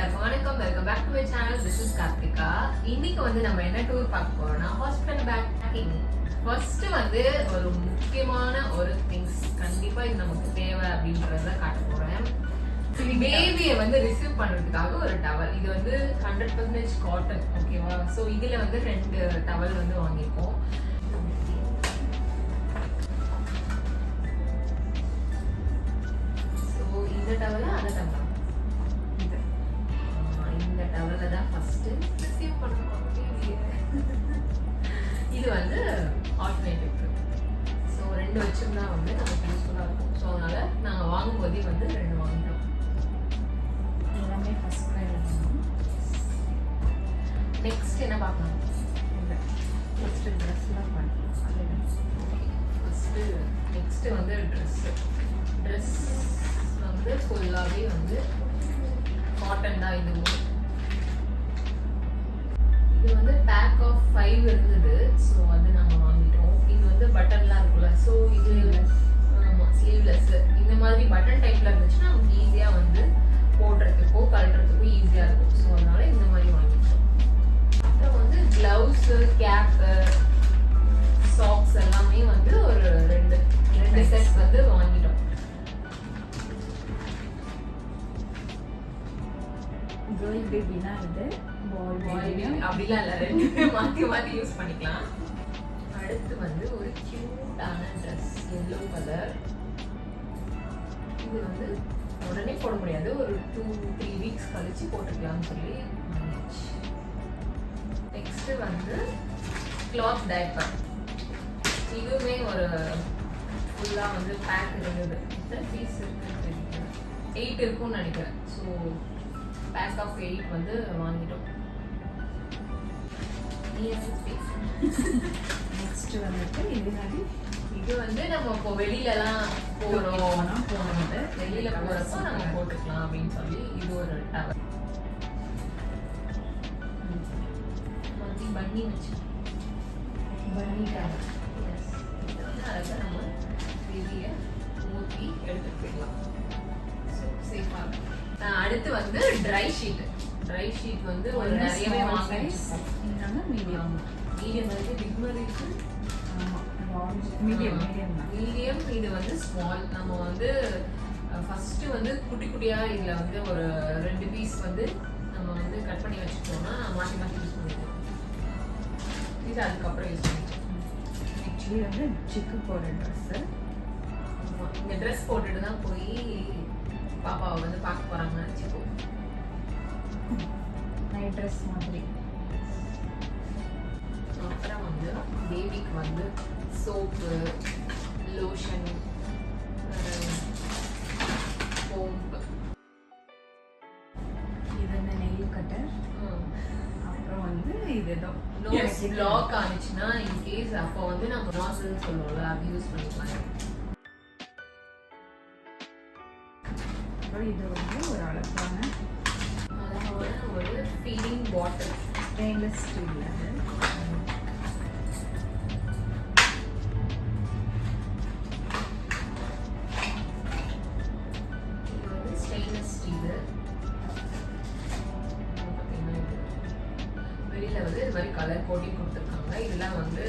எல்லாருக்கும் வணக்கம். Welcome back to my channel. This is Karthika. இன்னைக்கு வந்து நம்ம என்ன டூர் பார்க்க போறோம்னா ஹாஸ்பிட்டல் பேக்கிங். ஃபர்ஸ்ட் வந்து ஒரு முக்கியமான ஒரு திங்ஸ் கண்டிப்பா இது நமக்கு தேவை அப்படின்றத காட்ட போறேன். பேபியை வந்து ரிசீவ் பண்றதுக்காக ஒரு டவல். இது வந்து 100% காட்டன், ஓகேவா? ஸோ இதுல வந்து 2 டவல் வந்து வாங்கியிருக்கோம். ஸோ இந்த டவலா அந்த டவலா? இந்த டவலை தான் ஃபர்ஸ்ட் ரிசீவ் பண்ணுவோம். இது வந்து ஆல்டர்னேட்டிவ். ஸோ 2 வச்சிருந்தா வந்து நமக்கு யூஸ்ஃபுல்லாக இருக்கும். ஸோ அதனால நாங்கள் வாங்கும்போதே வந்து 2 வாங்கிட்டோம். எல்லாமே ஃபர்ஸ்ட் நெக்ஸ்ட் என்ன பார்க்கலாம்? ஃபர்ஸ்ட் ட்ரெஸ்லாம் பார்க்கலாம். ஃபர்ஸ்ட் நெக்ஸ்ட் வந்து ட்ரெஸ் வந்து ஃபுல்லாகவே வந்து காட்டன் தான். இது வந்து பேக் ஆஃப் 5 இருந்தது. ஸோ அது நாங்கள் வாங்கிட்டோம். இது வந்து பட்டன்லாம் இருக்குல்ல, ஸோ இது ஆமாம் ஸ்லீவ்லெஸ். இந்த மாதிரி பட்டன் டைப்ல இருந்துச்சுன்னா நமக்கு ஈஸியாக வந்து போடுறதுக்கோ கழட்டுறதுக்கோ ஈஸியாக இருக்கும். ஸோ அதனால இந்த மாதிரி வாங்கிட்டோம். அப்புறம் வந்து கிளவுஸு, கேப்பு, சாக்ஸ் எல்லாமே வந்து ஒரு 2 செட் வந்து வாங்கிட்டோம். கேர்ள் பேபினா இது பாய் அப்படிலாம் இல்லை, 2 மாற்றி யூஸ் பண்ணிக்கலாம். அடுத்து வந்து ஒரு கியூட்டான ட்ரெஸ், எல்லோ கலர். இது வந்து உடனே போட முடியாது, ஒரு 2-3 வீக்ஸ் கழிச்சு போட்டுக்கலாம்னு சொல்லி வாங்கிடுச்சு. நெக்ஸ்ட் வந்து கிளாத் டைப்பர். இதுவுமே ஒரு ஃபுல்லாக வந்து பேக் இருந்தது. எத்தனை பீஸ் இருக்குன்னு 8 இருக்கும்னு நினைக்கிறேன். ஸோ பேக் ஆஃப் 8 வந்து வாங்கிட்டோம். நெக்ஸ்ட் வந்துட்டு இது வந்து நம்ம இப்போ வெளியிலலாம் போகிறோம், வெளியில போகிறப்போ நம்ம போட்டுக்கலாம் அப்படின்னு சொல்லி இது ஒரு டவல். பன்னி வச்சு பன்னி டவல். அதை நம்ம வெளியே ஊற்றி எடுத்துட்டு போயிடலாம். ஸோ சேஃபாக இருக்கும். அடுத்து வந்து ட்ரை ஷீட். ட்ரை ஷீட் வந்து ஒரு நிறையவே வாங்கிருக்கோம். மீடியம் வந்து பிக் மாதிரி இருக்கு. மீடியம் இது வந்து ஸ்மால். நம்ம வந்து ஃபர்ஸ்ட் வந்து குட்டி குட்டியா இதுல வந்து ஒரு 2 பீஸ் வந்து நம்ம வந்து கட் பண்ணி வச்சுட்டோம்னா மாற்றி மாற்றி யூஸ் பண்ணிக்கலாம். இது அதுக்கப்புறம் யூஸ் பண்ணிக்கலாம். ஆக்சுவலி வந்து சிக்கு போடுற ட்ரெஸ்ஸு. இந்த ட்ரெஸ் போட்டுட்டு தான் போய் பாப்பாவை வந்து பார்க்க போறாங்க. சிக்கு நைட் ட்ரெஸ் மாதிரி. அப்புறம் வந்து பேபிக்கு வந்து சோப்பு, லோஷன், கோம்பு. இது வந்து நெயில் கட்டர். அப்புறம் வந்து இதுதான் நோஸ் பிளாக் ஆனிச்சுன்னா இன்கேஸ் அப்போ வந்து நம்ம நாசில் சொல்லுவோம்ல, அது யூஸ் பண்ணிக்கலாம். இது வந்து ஒரு அழகான ஒரு ஃபீடிங் பாட்டில், ஸ்டெயின்லெஸ் ஸ்டீல். இது வந்து ஸ்டெயின்லெஸ் ஸ்டீல். வெளியில வந்து இது மாதிரி கலர் கோட்டிங் கொடுத்துருக்காங்க. இதெல்லாம் வந்து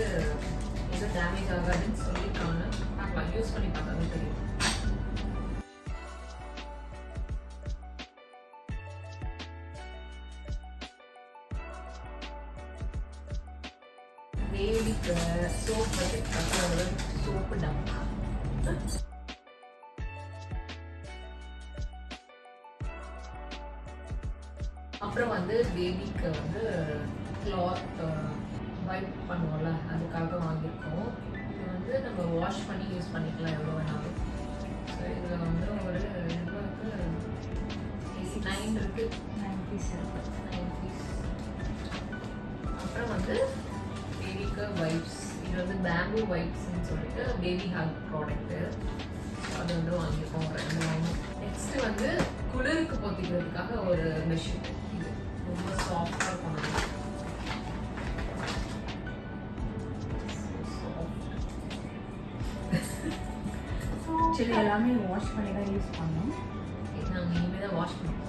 எதுவும் டேமேஜ் ஆகாதுன்னு சொல்லியிருக்காங்க. பார்க்கலாம், யூஸ் பண்ணி பார்த்தாலும் தெரியும். பேபிக்கு சோப் வந்து சோப்பு டப்பா. அப்புறம் வந்து பேபிக்கு வந்து கிளாத் வைப் பண்ணுவோம்ல, அதுக்காக வாங்கியிருக்கோம். இது வந்து நம்ம வாஷ் பண்ணி யூஸ் பண்ணிக்கலாம் எவ்வளோ வேணாலும். ஸோ இதில் வந்து ஒரு 9 இருக்கு, 9 பீஸ் இருக்கு. 9 பீஸ். அப்புறம் வந்து பேபிக்கு வைப்ஸ். இது வந்து பேம்பூ வைப்ஸ்ன்னு சொல்லிட்டு பேபி ஹக் ப்ராடக்ட்டு. அது வந்து வாங்கியிருக்கோம், 2 வாங்கணும். நெக்ஸ்ட் வந்து குளிருக்கு போத்திக்கிறதுக்காக ஒரு பெட்ஷீட். இது ரொம்ப சாஃப்டாக இருக்கும். ஆக்சுவலி எல்லாமே வாஷ் பண்ணி தான் யூஸ் பண்ணோம். நாங்கள் இனிமேல் தான் வாஷ் பண்ணுவோம்.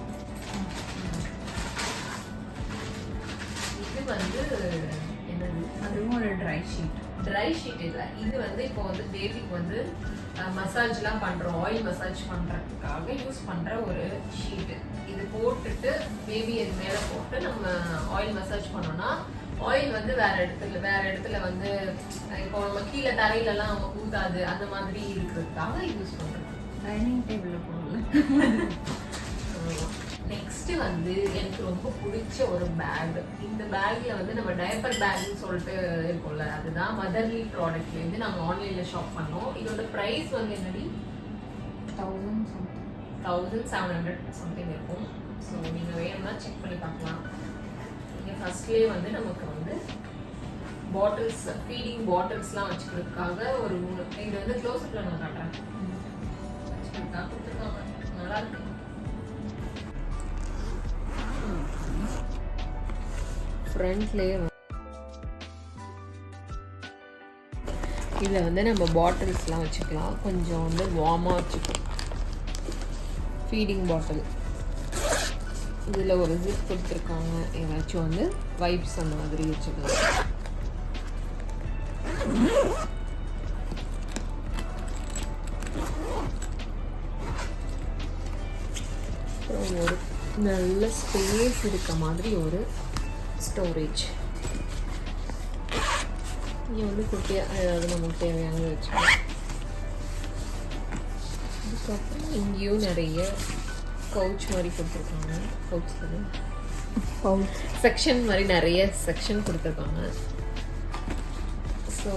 வந்து என்னது, அதுவும் ஒரு ட்ரை ஷீட். ட்ரை ஷீட் இல்லை, இது வந்து இப்போ வந்து பேபிக்கு வந்து மசாஜ்லாம் பண்ணுறோம், ஆயில் மசாஜ் பண்ணுறதுக்காக யூஸ் பண்ணுற ஒரு ஷீட்டு. இது போட்டுட்டு பேபி இது மேலே போட்டு நம்ம ஆயில் மசாஜ் பண்ணோம்னா ஆயில் வந்து வேற இடத்துல வந்து இப்போ நம்ம கீழே தரையிலலாம் ஊத்தாது, அந்த மாதிரி இருக்கிறதுக்காக யூஸ் பண்ணுறோம். டைனிங் டேபிளில் போடல. நெக்ஸ்ட் வந்து எனக்கு ரொம்ப பிடிச்ச ஒரு பேக். இந்த பேக்ல வந்து நம்ம டைப்பர் பேக்னு சொல்லிட்டு இருக்கும்ல, அதுதான் மதர்லி ப்ராடக்ட்லேருந்து நாங்கள் ஆன்லைனில் ஷாப் பண்ணோம். இதோட ப்ரைஸ் வந்து என்னடி 1700 சம்திங் இருக்கும். ஸோ நீங்கள் வேணும்னா செக் பண்ணி பார்க்கலாம். நீங்கள் ஃபர்ஸ்ட்லேயே வந்து நமக்கு வந்து பாட்டில்ஸ், ஃபீடிங் பாட்டில்ஸ்லாம் வச்சுக்கிறதுக்காக ஒரு இது வந்து க்ளோஸ்அப்பில் நான் காட்டுறேன், வச்சுக்கிறதுக்காக கொடுத்துருக்காங்க. நல்லா இருக்கு. ஃப்ரண்ட்லேயே இதில் வந்து நம்ம பாட்டில்ஸ்லாம் வச்சுக்கலாம், கொஞ்சம் வந்து வார்மாக வச்சுக்கலாம். ஃபீடிங் பாட்டில் இதில் ஒரு ஜிப் கொடுத்துருக்காங்க, ஏதாச்சும் வந்து வைப்ஸ் அந்த மாதிரி வச்சுக்கலாம். அப்புறம் ஒரு நல்ல ஸ்பேஸ் இருக்க மாதிரி ஒரு ஸ்டோரேஜ். இங்கே வந்து குட்டியாக ஏதாவது நமக்கு தேவையானது வச்சுக்கலாம். அதுக்கப்புறம் இங்கேயும் நிறைய கவுச் மாதிரி கொடுத்துருக்காங்க. கவுச் செக்ஷன் மாதிரி நிறைய செக்ஷன் கொடுத்துருக்காங்க. ஸோ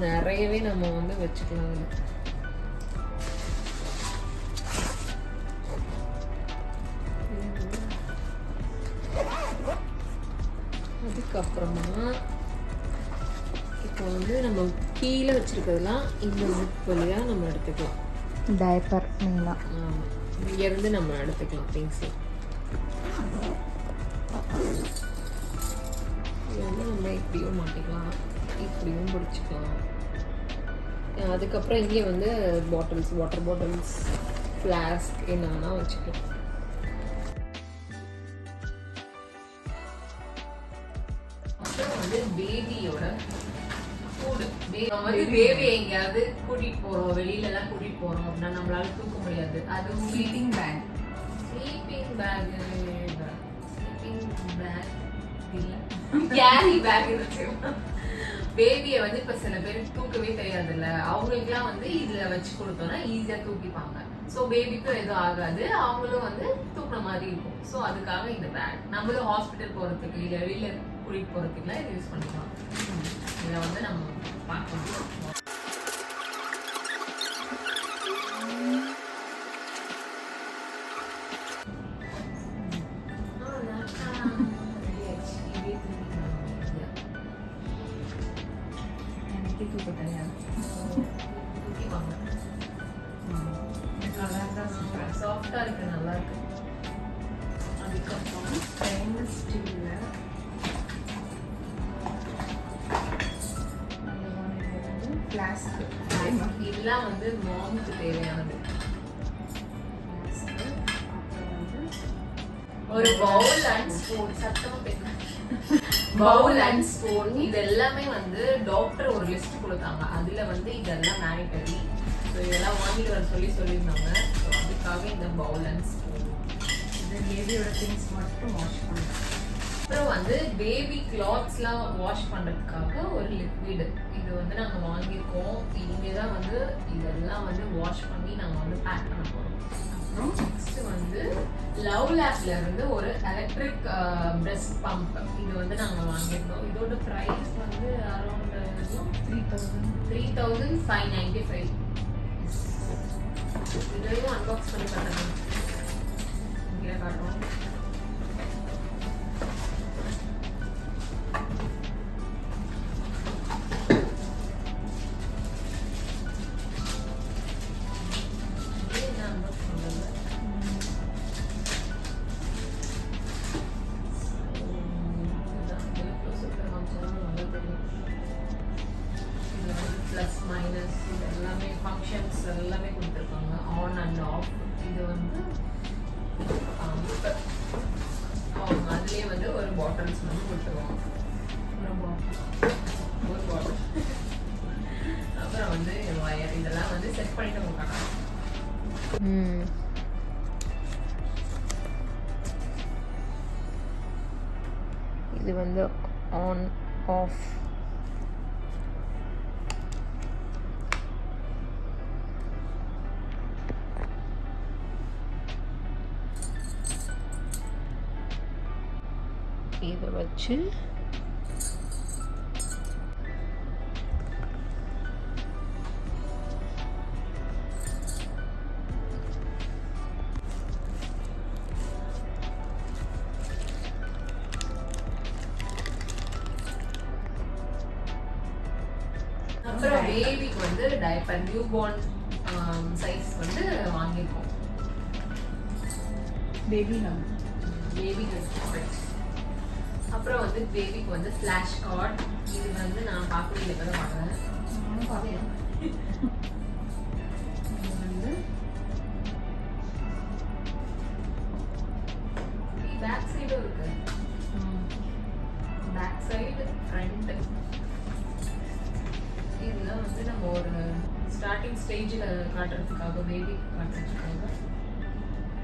நிறையவே நம்ம வந்து வச்சுக்கலாம் அதில். அதுக்கப்புறமா இப்போ வந்து நம்ம கீழே வச்சுருக்கிறதுலாம் இந்த ஜிப் வழியாக நம்ம எடுத்துக்கலாம். டைப்பர் மெயினாக இங்கேருந்து நம்ம எடுத்துக்கலாம் திங்ஸு. இது வந்து நம்ம இப்படியும் மாட்டிக்கலாம், இப்படியும் பிடிச்சிக்கலாம். அதுக்கப்புறம் இங்கே வந்து பாட்டில்ஸ், வாட்டர் பாட்டில்ஸ், ஃப்ளாஸ்க் என்னன்னா வச்சுக்கலாம். அப்புறம் வந்து பேபியோட ஃபுட். வந்து பேபி எங்கேயாவது கூட்டிட்டு போறோம், வெளியில எல்லாம் கூட்டிட்டு போறோம் அப்படின்னா நம்மளால தூக்க முடியாது. அது ஸ்லீப்பிங் பேக் இல்ல, கேரி பேக் இருக்கு. பேபியை வந்து இப்ப சில பேருக்கு தூக்கவே தெரியாதுல்ல, அவங்களுக்குலாம் வந்து இதுல வச்சு கொடுத்தோம்னா ஈஸியா தூக்கிப்பாங்க. ஸோ பேபிக்கும் எதுவும் ஆகாது, அவங்களும் வந்து தூக்குற மாதிரி இருக்கும். ஸோ அதுக்காக இந்த பேக் நம்மளும் ஹாஸ்பிட்டல் போறதுக்கு இல்லை வெளியில கூட்டிட்டு போறதுக்குலாம் இது யூஸ் பண்ணிக்கலாம். இதை வந்து நம்ம பார்க்கணும். தூக்க தெரியாது. சாஃப்டா இருக்கு, நல்லா இருக்கு. அதுக்கப்புறம் ஸ்டெயின்லெஸ் ஸ்டீல்ல ஃப்ளாஸ்க் இதெல்லாம் வந்து மாமுக்கு தேவையானது. ஒரு பவுல் அண்ட் ஸ்பூன், சத்தமா பேசுங்க. பவுல் அண்ட் ஸ்பூன் இது எல்லாமே வந்து டாக்டர் ஒரு லிஸ்ட் கொடுத்தாங்க, அதுல வந்து இதெல்லாம் மேனிட்டரி. ஸோ இதெல்லாம் வாங்கிட்டு வர சொல்லியிருந்தாங்க. ஸோ அதுக்காக இந்த பவுல் அண்ட் ஸ்பூன். இது பேபியோட திங்ஸ் மட்டும் வாஷ் பண்ணுறேன். அப்புறம் வந்து பேபி கிளாத்ஸ்லாம் வாஷ் பண்ணுறதுக்காக ஒரு லிக்விடு இது வந்து நாங்கள் வாங்கியிருக்கோம். இங்கே தான் வந்து இதெல்லாம் வந்து வாஷ் பண்ணி நாங்கள் வந்து பேக் பண்ண போகிறோம். அப்புறம் நெக்ஸ்ட் வந்து லவ் லேப்ல இருந்து ஒரு எலக்ட்ரிக் பிரஸ்ட் பம்ப் இது வந்து நாங்கள் வாங்கியிருந்தோம். இதோட ப்ரைஸ் வந்து அரௌண்ட் 3,595. இதையும் அன்பாக்ஸ் பண்ணி காட்டுறோம், இங்கே காட்டுறோம். ப்ளஸ் மைனஸ் இது எல்லாமே ஃபங்க்ஷன்ஸ் எல்லாமே கொடுத்துருக்காங்க, ஆன் அண்ட் ஆஃப். இது வந்து அவங்க அதுலேயே வந்து ஒரு பாட்டில்ஸ் வந்து கொடுத்துருவாங்க. அப்புறம் ஒரு பாட்டில். அப்புறம் வந்து ஒயர் இதெல்லாம் வந்து செட் பண்ணிட்டு போகலாம். இது வந்து ஆன் ஆஃப். இதை வச்சு அப்புறம் பேபிக்கு வந்து டைப்பர் நியூ பார்ன் சைஸ் வந்து வாங்கியிருக்கோம். பேபி நம்ம பேபிக்கு அப்புறம் வந்து பேபிக்கு வந்து ஃபிளாஷ் கார்ட். இது வந்து நான் பார்க்கவே இப்போ தான் பார்க்குறேன். நானும் பார்க்கலாம். இது வந்து பேக் சைடும் இருக்கு. Back side front. இதெல்லாம் வந்து நம்ம ஒரு ஸ்டார்டிங் ஸ்டேஜில் காட்டுறதுக்காக பேபி காட்டுறதுக்காக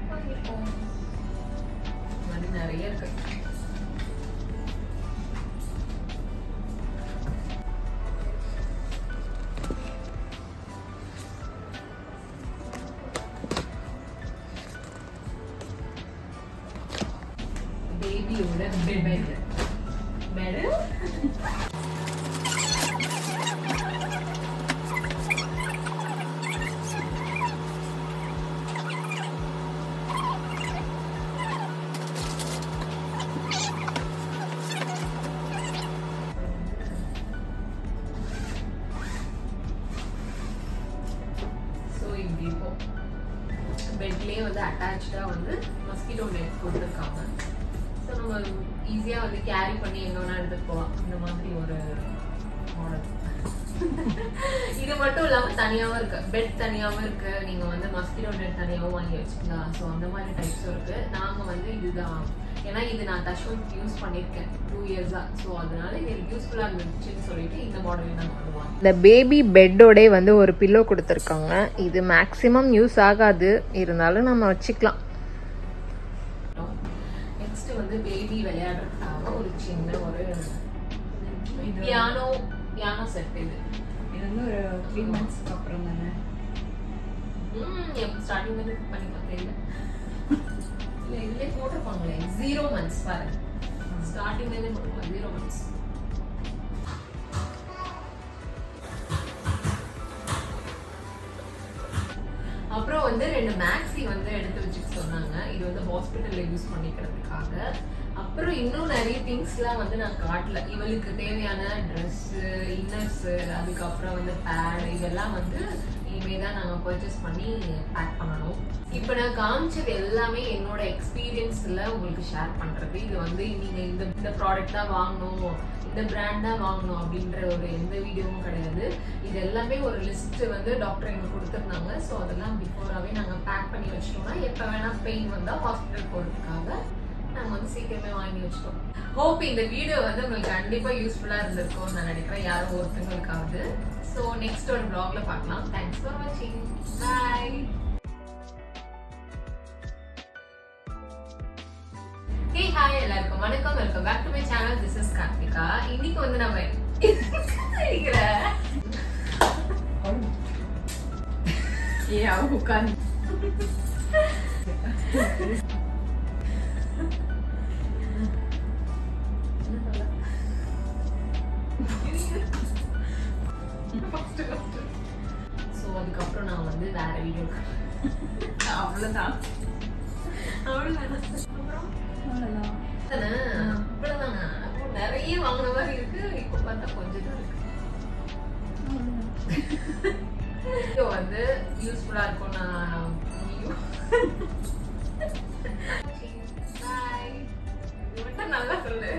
வாங்கியிருக்கோம். இந்த மாதிரி நிறைய இருக்கு. பேபியோட பெட் இப்படி இருக்கும். பெட்லேயே வந்து அட்டாச்சாக வந்து மஸ்கிட்டோ நெட் கொடுத்துருக்காங்க. ஸோ நம்ம ஈஸியாக வந்து கேரி பண்ணி எங்கே வேணால் எடுத்துகிட்டு போகலாம். இந்த மாதிரி ஒரு மாடல். இது மட்டும் இல்லாமல் தனியாகவும் இருக்குது. பெட் தனியாகவும் இருக்குது. நீங்கள் வந்து மஸ்கிட்டோ நெட் தனியாகவும் வாங்கி வச்சுக்கலாம். ஸோ அந்த மாதிரி டைப்ஸும் இருக்குது. நாங்கள் வந்து இதுதான், ஏன்னா இது நான் தஷ்வந்த் யூஸ் பண்ணியிருக்கேன் 2 இயர்ஸாக. ஸோ அதனால எனக்கு யூஸ்ஃபுல்லாக இருந்துச்சுன்னு சொல்லிட்டு இந்த மாடல் நாங்கள் வாங்குவோம். இந்த பேபி பெட்டோட வந்து ஒரு பில்லோ கொடுத்துருக்காங்க. இது மேக்ஸிமம் யூஸ் ஆகாது, இருந்தாலும் நம்ம வச்சுக்கலாம். நெக்ஸ்ட் வந்து பேபி விளையாடுறதுக்காக ஒரு சின்ன ஒரு பியானோ செட். இது வந்து ஒரு 3 monthஸ்க்கு அப்புறம் தானே ஸ்டார்டிங் வந்து பண்ணிக்கலாம். தெரியல இல்லை இதுலேயே போட்டிருப்பாங்களே 0 months பாருங்க. ஸ்டார்டிங்லேருந்தே போட்டுக்கலாம் 0 months. அப்புறம் வந்து 2 மேக்ஸி வந்து எடுத்து வச்சுட்டு சொன்னாங்க. இது வந்து ஹாஸ்பிட்டலில் யூஸ் பண்ணிக்கிறதுக்காக. அப்புறம் இன்னும் நிறைய திங்ஸ்லாம் வந்து நான் காட்டல. இவளுக்கு தேவையான ட்ரெஸ்ஸு, இன்னர்ஸு, அதுக்கப்புறம் வந்து பேட், இதெல்லாம் வந்து இனிமே தான் நாங்கள் பர்ச்சேஸ் பண்ணி பேக் பண்ணணும். இப்போ நான் காமிச்சது எல்லாமே என்னோட எக்ஸ்பீரியன்ஸில் உங்களுக்கு ஷேர் பண்ணுறது. இது வந்து நீங்கள் இந்த ப்ராடக்ட் தான் வாங்கணும், இந்த பிராண்ட் தான் வாங்கணும் அப்படின்ற ஒரு எந்த வீடியோவும் கிடையாது. இது எல்லாமே ஒரு லிஸ்ட் வந்து டாக்டர் எங்களுக்கு கொடுத்துருந்தாங்க. ஸோ அதெல்லாம் பிஃபோராகவே நாங்கள் பேக் பண்ணி வச்சிட்டோம்னா எப்போ வேணால் பெயின் வந்தால் ஹாஸ்பிட்டல் போகிறதுக்காக நாங்கள் வந்து சீக்கிரமே வாங்கி வச்சிட்டோம். ஹோப் இந்த வீடியோ வந்து உங்களுக்கு கண்டிப்பாக யூஸ்ஃபுல்லாக இருந்திருக்கும்னு நான் நினைக்கிறேன், யாரும் ஒருத்தங்களுக்காவது. ஸோ நெக்ஸ்ட் ஒரு vlogல பார்க்கலாம். தேங்க்ஸ் ஃபார் வாட்சிங். பாய். ஹே ஹாய் எல்லாருக்கும் வணக்கம். Welcome back to my channel. This is Karthika. இன்னைக்கு வந்து நம்ம உட்காந்து ஸோ அதுக்கப்புறம் நான் வந்து வேற வீடியோ அவ்வளோதான். இவ்வளவுதானா? அப்போ நிறைய வாங்கின மாதிரி இருக்கு. இப்போ பார்த்தா கொஞ்சம் தான் இருக்கு. வீடியோ வந்து யூஸ்ஃபுல்லா இருக்கும். நான் பாய். நல்லா சொல்லு.